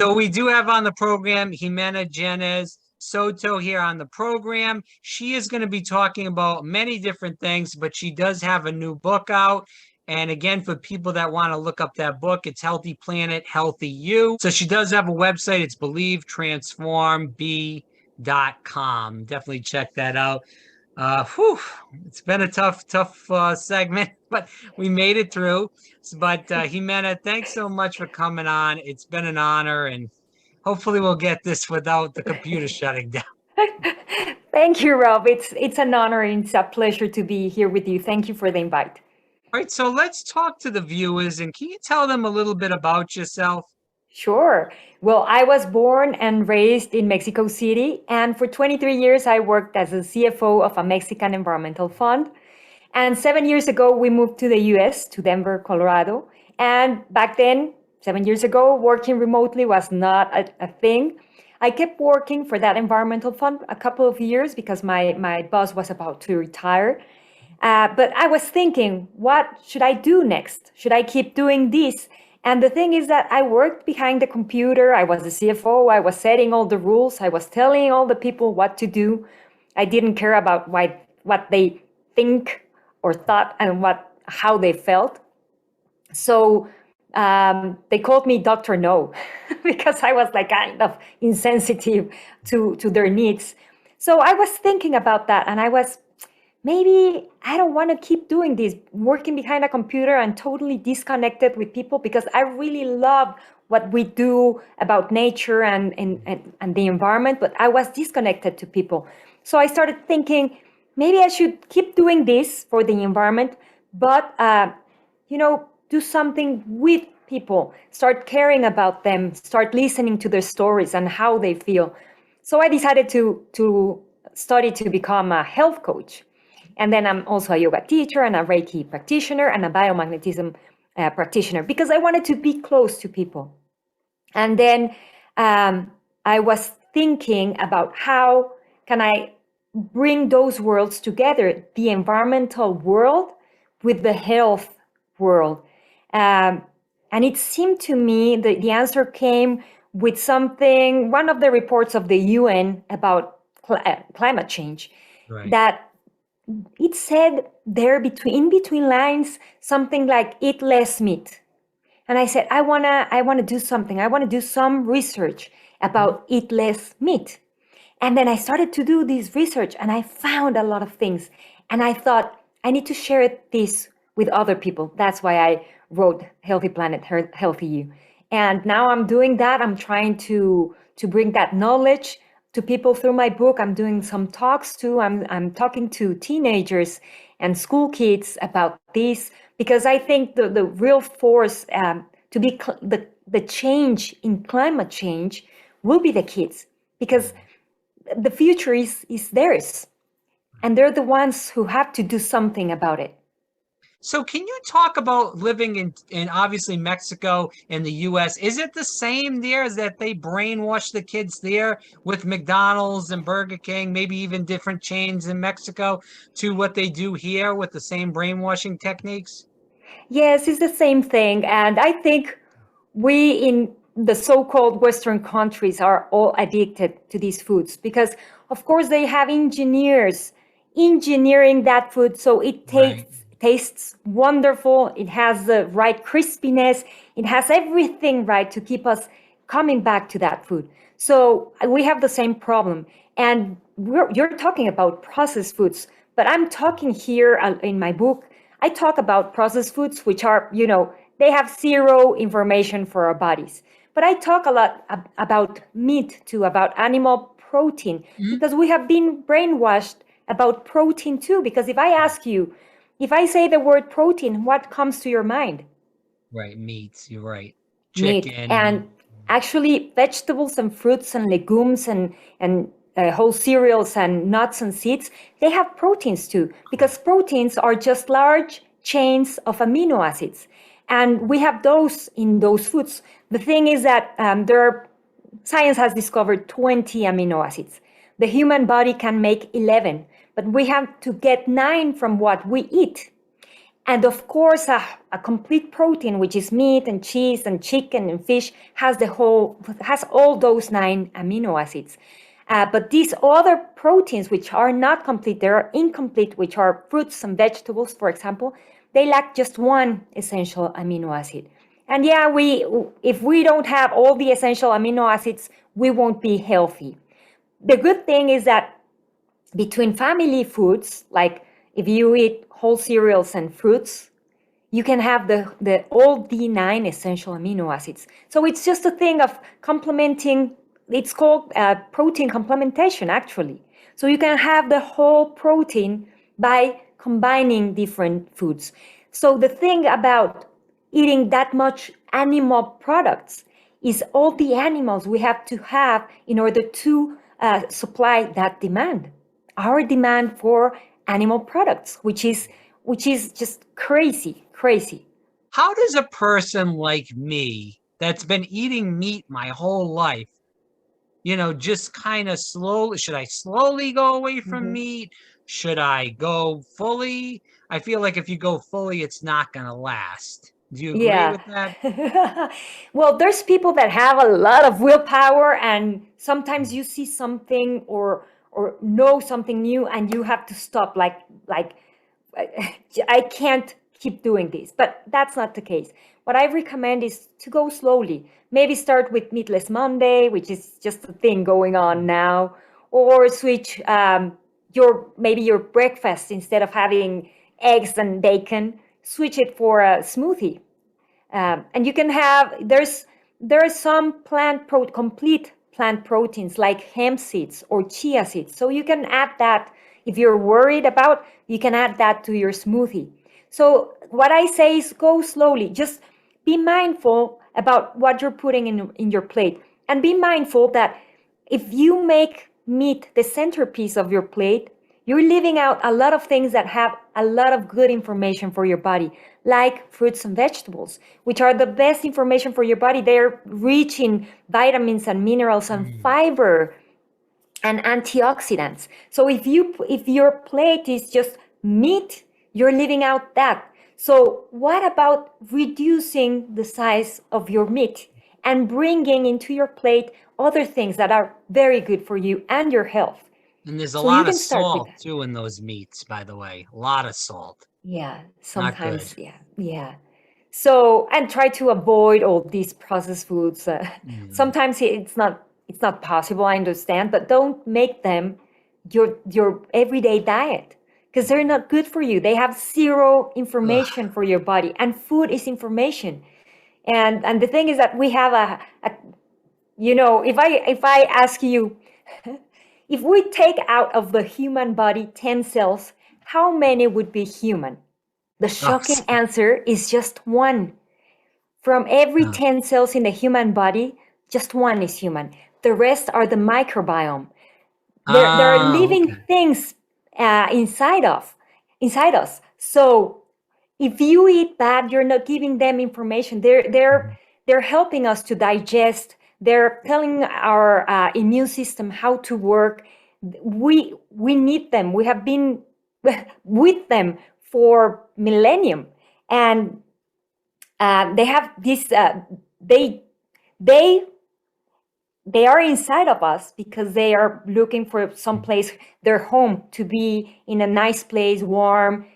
So we do have on the program Ximena Yáñez Soto here on the program. She is going to be talking about many different things, but she does have a new book out. And again, for people that want to look up that book, it's Healthy Planet, Healthy You. So she does have a website. It's believetransformb.com. Definitely check that out. Whew, it's been a tough segment, but we made it through. But Ximena, thanks so much for coming on. It's been an honor, and hopefully we'll get this without the computer shutting down. Thank you, Rob. It's an honor and it's a pleasure to be here with you. Thank you for the invite. All right, so let's talk to the viewers, and can you tell them a little bit about yourself? Sure. Well, I was born and raised in Mexico City, and for 23 years I worked as a CFO of a Mexican environmental fund. And 7 years ago, we moved to the US, to Denver, Colorado. And back then, 7 years ago, working remotely was not a thing. I kept working for that environmental fund a couple of years because my boss was about to retire. But I was thinking, what should I do next? Should I keep doing this? And the thing is that I worked behind the computer. I was the CFO. I was setting all the rules. I was telling all the people what to do. I didn't care about what they think or thought and how they felt. So they called me Dr. No because I was like kind of insensitive to their needs. So I was thinking about that, and maybe I don't want to keep doing this, working behind a computer and totally disconnected with people, because I really love what we do about nature and the environment, but I was disconnected to people. So I started thinking, maybe I should keep doing this for the environment, but do something with people, start caring about them, start listening to their stories and how they feel. So I decided to study to become a health coach. And then I'm also a yoga teacher and a Reiki practitioner and a biomagnetism practitioner, because I wanted to be close to people. And then I was thinking about how can I bring those worlds together, the environmental world with the health world. And it seemed to me that the answer came with one of the reports of the UN about climate change, Right. that it said there in between lines something like eat less meat. And I said, I wanna do something. I want to do some research about eat less meat. And then I started to do this research and I found a lot of things. And I thought, I need to share this with other people. That's why I wrote Healthy Planet, Healthy You. And now I'm doing that. I'm trying to bring that knowledge to people through my book. I'm doing some talks too. I'm talking to teenagers and school kids about this, because I think the real force to be the change in climate change will be the kids, because the future is theirs, and they're the ones who have to do something about it. So can you talk about living in obviously Mexico and the US? Is it the same there? Is that they brainwash the kids there with McDonald's and Burger King, maybe even different chains in Mexico, to what they do here with the same brainwashing techniques? Yes, it's the same thing. And I think we in the so-called Western countries are all addicted to these foods because, of course, they have engineers engineering that food so it tastes wonderful. It has the right crispiness. It has everything right to keep us coming back to that food. So we have the same problem. And you're talking about processed foods, but I'm talking here in my book, I talk about processed foods, which are, they have zero information for our bodies. But I talk a lot about meat too, about animal protein, because we have been brainwashed about protein too. Because if I ask you, if I say the word protein, what comes to your mind? Right, meats, you're right. Meat. Chicken. And actually, vegetables and fruits and legumes and whole cereals and nuts and seeds, they have proteins too, because proteins are just large chains of amino acids. And we have those in those foods. The thing is that science has discovered 20 amino acids. The human body can make 11, but we have to get 9 from what we eat. And of course, a complete protein, which is meat and cheese and chicken and fish, has all those 9 amino acids. But these other proteins, which are not complete, they are incomplete, which are fruits and vegetables, for example, they lack just one essential amino acid. And yeah, if we don't have all the essential amino acids, we won't be healthy. The good thing is that between family foods, like if you eat whole cereals and fruits, you can have all the 9 essential amino acids. So it's just a thing of complementing. It's called protein complementation, actually. So you can have the whole protein by combining different foods. So the thing about eating that much animal products is all the animals we have to have in order to supply that demand. Our demand for animal products, which is just crazy. How does a person like me that's been eating meat my whole life, just kind of should I slowly go away from meat? Should I go fully? I feel like if you go fully, it's not going to last. Do you agree Yeah. with that? Well, there's people that have a lot of willpower, and sometimes you see something or know something new and you have to stop, like I can't keep doing this. But that's not the case. What I recommend is to go slowly. Maybe start with Meatless Monday, which is just a thing going on now, or switch your breakfast, instead of having eggs and bacon, switch it for a smoothie. And you can have, there are some complete plant proteins like hemp seeds or chia seeds. So you can add that. If you're worried about, you can add that to your smoothie. So what I say is go slowly. Just be mindful about what you're putting in your plate. And be mindful that if you make meat the centerpiece of your plate, you're leaving out a lot of things that have a lot of good information for your body, like fruits and vegetables, which are the best information for your body. They're rich in vitamins and minerals and fiber and antioxidants. So if your plate is just meat, you're leaving out that. So what about reducing the size of your meat and bringing into your plate other things that are very good for you and your health? And there's a So you lot of can start with salt that. too in those meats, by the way. A lot of salt. Yeah, Not good. sometimes, yeah. So, and try to avoid all these processed foods. Mm. Sometimes it's not possible, I understand, but don't make them your everyday diet, because they're not good for you. They have zero Ugh. information for your body, and food is information. And the thing is that we have if I ask you, if we take out of the human body 10 cells, how many would be human? The Oh, shocking answer is just one. From every uh, 10 cells in the human body, just one is human. The rest are the microbiome. There are living okay. things inside us. So if you eat bad, you're not giving them information. They're helping us to digest. They're telling our immune system how to work. We need them. We have been with them for millennium, and they have this. They they are inside of us because they are looking for some place, their home, to be in a nice place, warm,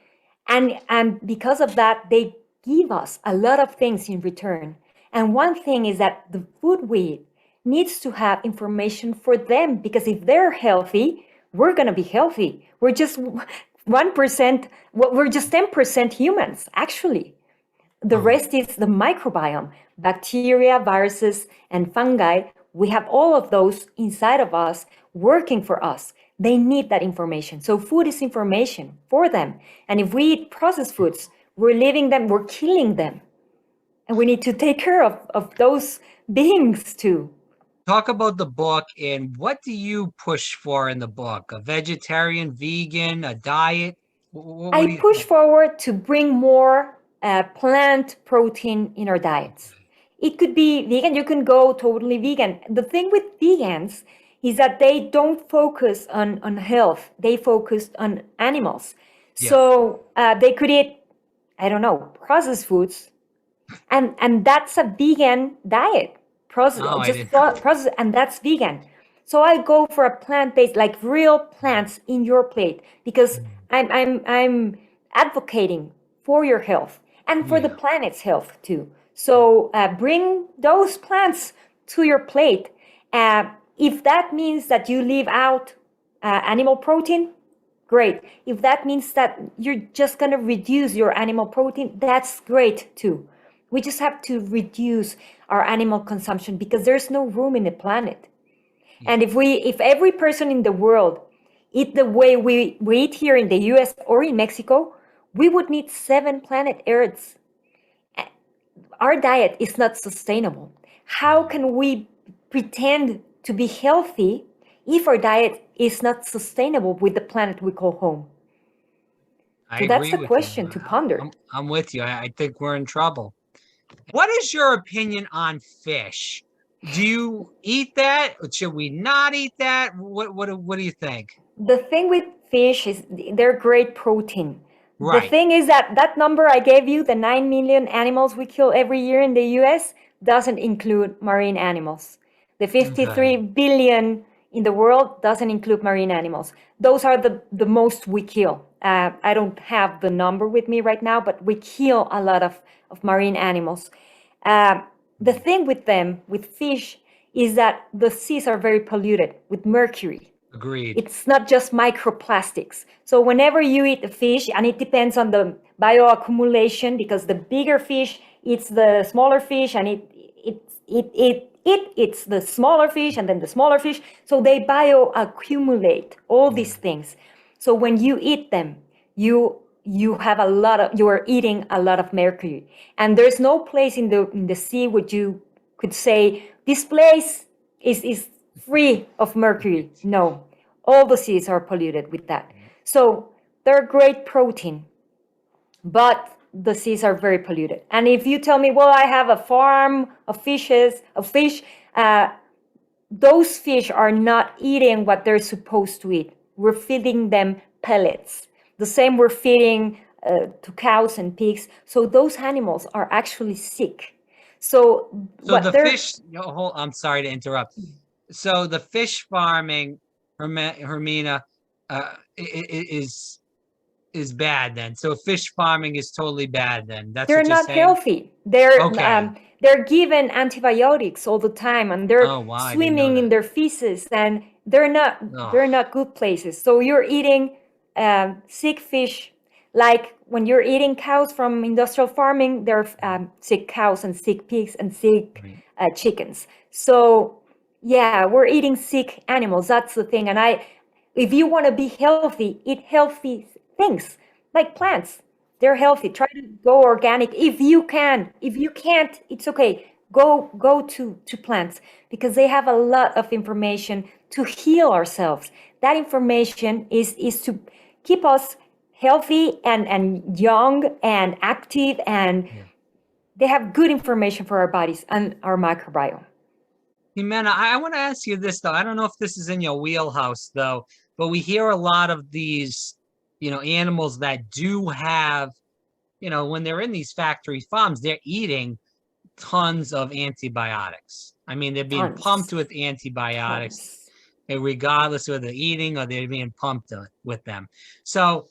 and because of that, they give us a lot of things in return. And one thing is that the food we eat needs to have information for them, because if they're healthy, we're going to be healthy. We're just 1%, we're just 10% humans, actually. The Oh. rest is the microbiome, bacteria, viruses, and fungi. We have all of those inside of us working for us. They need that information. So food is information for them. And if we eat processed foods, we're leaving them, we're killing them. And we need to take care of those beings too. Talk about the book and what do you push for in the book? A vegetarian, vegan, a diet? What I do you push think? forward to bring more plant protein in our diets. It could be vegan, you can go totally vegan. The thing with vegans is that they don't focus on health, they focus on animals. Yeah. So they could eat I don't know, processed foods, and that's a vegan diet. Oh, I didn't. Process, and that's vegan. So I go for a plant-based, like real plants in your plate, because I'm advocating for your health and for the Yeah. planet's health too. So bring those plants to your plate. If that means that you leave out animal protein, great. If that means that you're just going to reduce your animal protein, that's great too. We just have to reduce our animal consumption because there's no room in the planet. Yeah. And if every person in the world eat the way we eat here in the US or in Mexico, we would need 7 planet Earths. Our diet is not sustainable. How can we pretend to be healthy if our diet is not sustainable with the planet we call home? I So that's agree a with you. question to ponder. I'm with you. I think we're in trouble. What is your opinion on fish? Do you eat that? Should we not eat that? What do you think? The thing with fish is they're great protein. The Right. thing is that that number I gave you, the 9 million animals we kill every year in the US, doesn't include marine animals. The 53 Okay. billion in the world doesn't include marine animals. Those are the most we kill. I don't have the number with me right now, but we kill a lot of marine animals. The thing with them, with fish, is that the seas are very polluted with mercury. Agreed. It's not just microplastics. So whenever you eat a fish, and it depends on the bioaccumulation, because the bigger fish eats the smaller fish, and it's the smaller fish and then the smaller fish. So they bioaccumulate all these things. So when you eat them, you have you are eating a lot of mercury. And there's no place in the sea where you could say this place is free of mercury. No, all the seas are polluted with that. So they're great protein, but the seas are very polluted. And if you tell me, well, I have a farm of fish, those fish are not eating what they're supposed to eat. We're feeding them pellets. The same we're feeding to cows and pigs. So those animals are actually sick. So what the they're fish, I'm sorry to interrupt. So the fish farming, Hermina, is bad then. So fish farming is totally bad then. That's they're what you're not saying? healthy. Okay. They're given antibiotics all the time, and they're Oh, wow, I didn't know swimming in that. their feces, and they're not good places. So you're eating sick fish, like when you're eating cows from industrial farming. There are sick cows and sick pigs and sick chickens. So yeah, we're eating sick animals. That's the thing. And if you want to be healthy, eat healthy things like plants. They're healthy. Try to go organic if you can. If you can't, it's okay. Go to plants because they have a lot of information to heal ourselves. That information is to keep us healthy and young and active, and they have good information for our bodies and our microbiome. Ximena, I want to ask you this though. I don't know if this is in your wheelhouse though, but we hear a lot of these, animals that do have, when they're in these factory farms, they're eating tons of antibiotics. I mean, they're being pumped Tons, with antibiotics, tons. regardless of whether they're eating or they're being pumped with them. So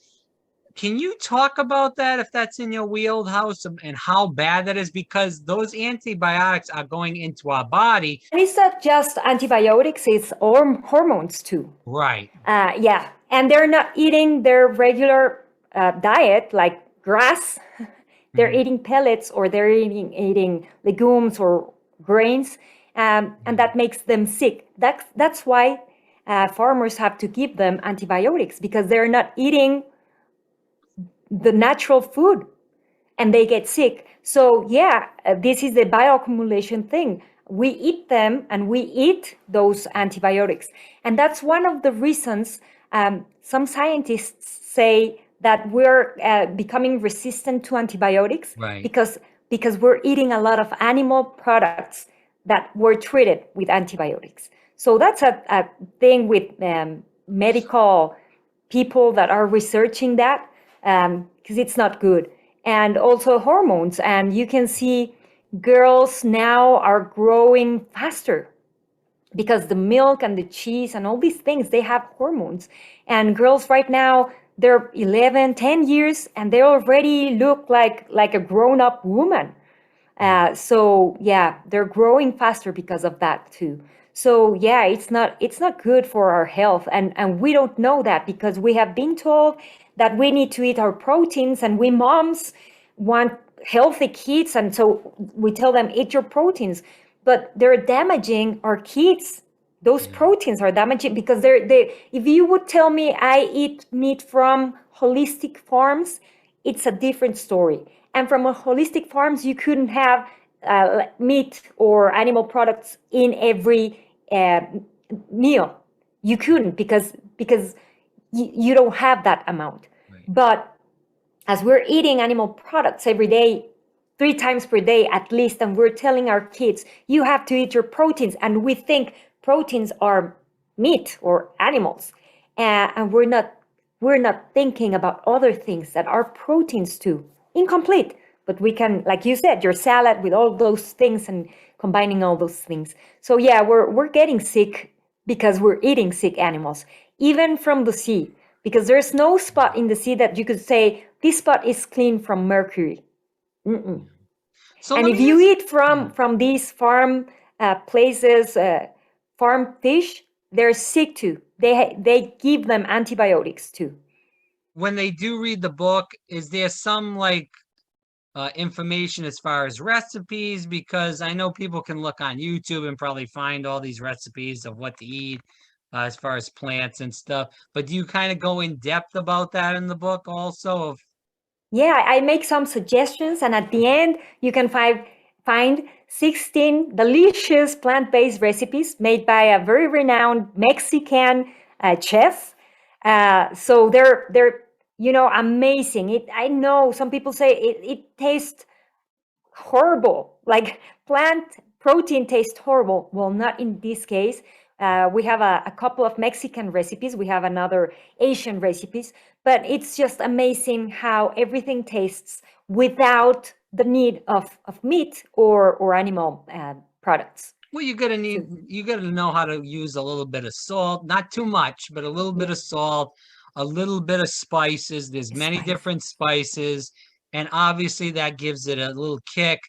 can you talk about that if that's in your wheelhouse and how bad that is? Because those antibiotics are going into our body. And it's not just antibiotics, it's hormones too. Right. Yeah, and they're not eating their regular diet like grass. They're eating pellets, or they're eating legumes or grains, and that makes them sick. That's why farmers have to give them antibiotics, because they're not eating the natural food and they get sick. So yeah, this is the bioaccumulation thing. We eat them and we eat those antibiotics. And that's one of the reasons some scientists say that we're becoming resistant to antibiotics, Right. because we're eating a lot of animal products that were treated with antibiotics. So that's a thing with medical people that are researching that, because it's not good. and also hormones. And you can see girls now are growing faster because the milk and the cheese and all these things, they have hormones. And girls right now, they're 11, 10 years, and they already look like a grown-up woman. So yeah, they're growing faster because of that too. So yeah, it's not good for our health, and we don't know that because we have been told that we need to eat our proteins, and we moms want healthy kids, and so we tell them eat your proteins, but they're damaging our kids. Those Yeah. proteins are damaging because they if you would tell me I eat meat from holistic farms, it's a different story. And from a holistic farms, you couldn't have meat or animal products in every meal. You couldn't because you don't have that amount. Right. But as we're eating animal products every day, 3 times per day at least, and we're telling our kids, you have to eat your proteins, and we think proteins are meat or animals, and we're not thinking about other things that are proteins too. Incomplete, but we can, like you said, your salad with all those things and combining all those things. So yeah, we're getting sick because we're eating sick animals, even from the sea, because there's no spot in the sea that you could say this spot is clean from mercury. Mm-mm. So And let if me you ask. eat from these farm places, farm fish, they're sick too. They give them antibiotics too. When they do read the book, is there some like information as far as recipes? Because I know people can look on YouTube and probably find all these recipes of what to eat as far as plants and stuff. But do you kind of go in depth about that in the book also? Of Yeah, I make some suggestions, and at the end, you can find 16 delicious plant-based recipes made by a very renowned Mexican chef. So they're amazing. I know some people say it tastes horrible, like plant protein tastes horrible. Well, not in this case. We have a couple of Mexican recipes, we have another Asian recipes, but it's just amazing how everything tastes without the need of meat or animal products. well, So, you gotta know how to use a little bit of salt, not too much, but a little bit yeah, of salt, a little bit of spices. There's many spice. different spices, and obviously that gives it a little kick.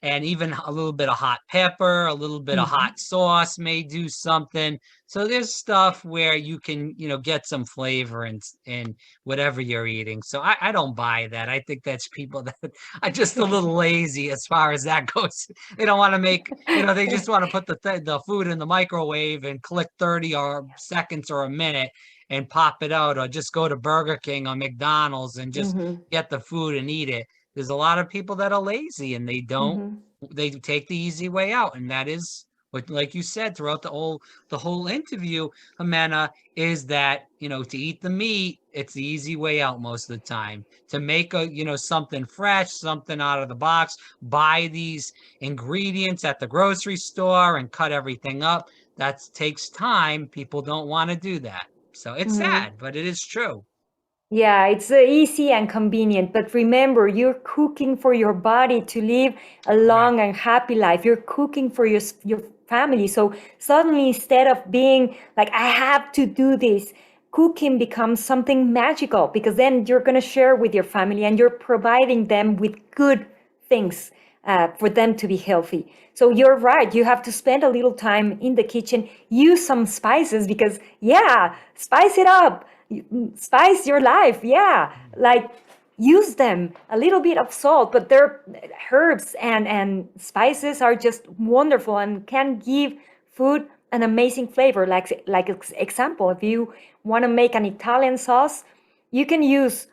And even a little bit of hot pepper, a little bit of hot Mhm. sauce may do something. So there's stuff where you can, get some flavor in whatever you're eating. So I don't buy that. I think that's people that are just a little lazy as far as that goes. They don't want to make, they just want to put the food in the microwave and click 30 or seconds or a minute and pop it out, or just go to Burger King or McDonald's and just Mhm. get the food and eat it. There's a lot of people that are lazy and Mhm. they take the easy way out. And that is what, like you said, throughout the whole interview, Jimena, is that, to eat the meat, it's the easy way out most of the time. To make something fresh, something out of the box, buy these ingredients at the grocery store and cut everything up. That takes time. People don't want to do that. So it's Mhm. sad, but it is true. Yeah, it's easy and convenient, but remember, you're cooking for your body to live a Correct. long and happy life. You're cooking for your family. So suddenly, instead of being like, I have to do this, cooking becomes something magical because then you're going to share with your family and you're providing them with good things for them to be healthy. So you're right. You have to spend a little time in the kitchen, use some spices because, yeah, spice it up, spice your life. Yeah, like use them, a little bit of salt, but they're herbs and spices are just wonderful and can give food an amazing flavor. Like example, if you want to make an Italian sauce, you can use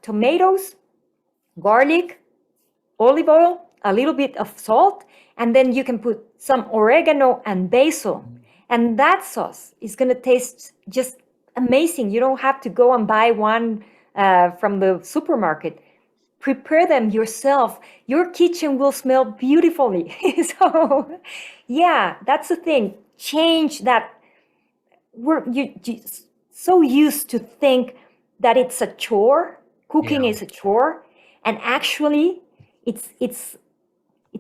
tomatoes, garlic, olive oil, a little bit of salt, and then you can put some oregano and basil. And that sauce is going to taste just amazing. You don't have to go and buy one from the supermarket. Prepare them yourself. Your kitchen will smell beautifully. So, yeah, that's the thing. Change that. You so used to think that it's a chore. Cooking Yeah. is a chore, And actually, it's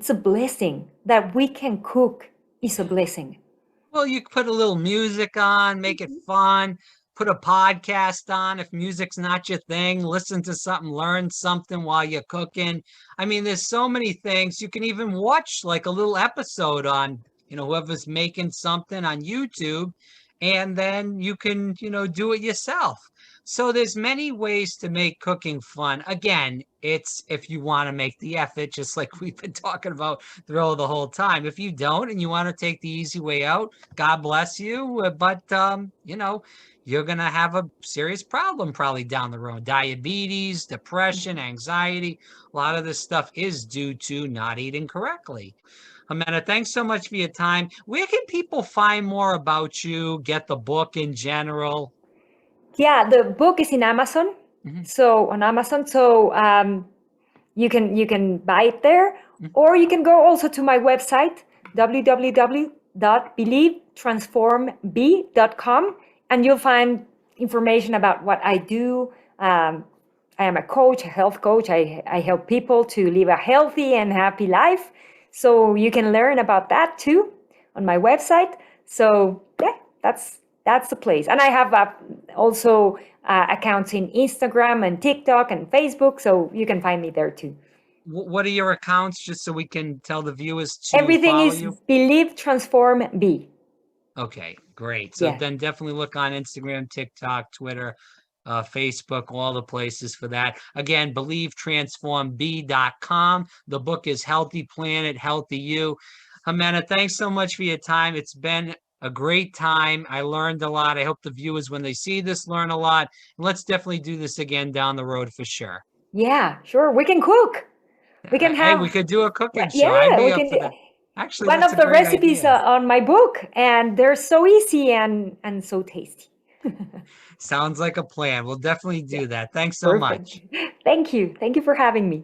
a blessing that we can cook. Is a blessing. Well, you put a little music on, make it fun, put a podcast on. If music's not your thing, listen to something, learn something while you're cooking. I mean, there's so many things. You can even watch like a little episode on, whoever's making something on YouTube, and then you can, do it yourself. So there's many ways to make cooking fun. Again, it's if you want to make the effort, just like we've been talking about through the whole time. If you don't and you want to take the easy way out, God bless you. But you're gonna have a serious problem probably down the road. Diabetes, depression, anxiety. A lot of this stuff is due to not eating correctly. Ximena, thanks so much for your time. Where can people find more about you, get the book in general? Yeah, the book is in Amazon. Mhm. So on Amazon, so you can buy it there, Mhm. or you can go also to my website www.believetransformb.com, and you'll find information about what I do. I am a coach, a health coach. I help people to live a healthy and happy life. So you can learn about that too on my website. So yeah, that's the place. And I have also accounts in Instagram and TikTok and Facebook, so you can find me there too. What are your accounts, just so we can tell the viewers to Everything follow is you? Believe, Transform, Be. Okay, great. So Yeah. then definitely look on Instagram, TikTok, Twitter, Facebook, all the places for that. Again, believetransformb.com. The book is Healthy Planet, Healthy You. Ximena, thanks so much for your time. It's been a great time. I learned a lot. I hope the viewers, when they see this, learn a lot. And let's definitely do this again down the road for sure. Yeah, sure. We can cook. We can Hey, we have, could do a cooking show. I'd yeah, be we up can for do that. Actually, one that's of a the great recipes idea. on my book, and they're so easy and so tasty. Sounds like a plan. We'll definitely Yeah, do that. Thanks so perfect. much. Thank you. Thank you for having me.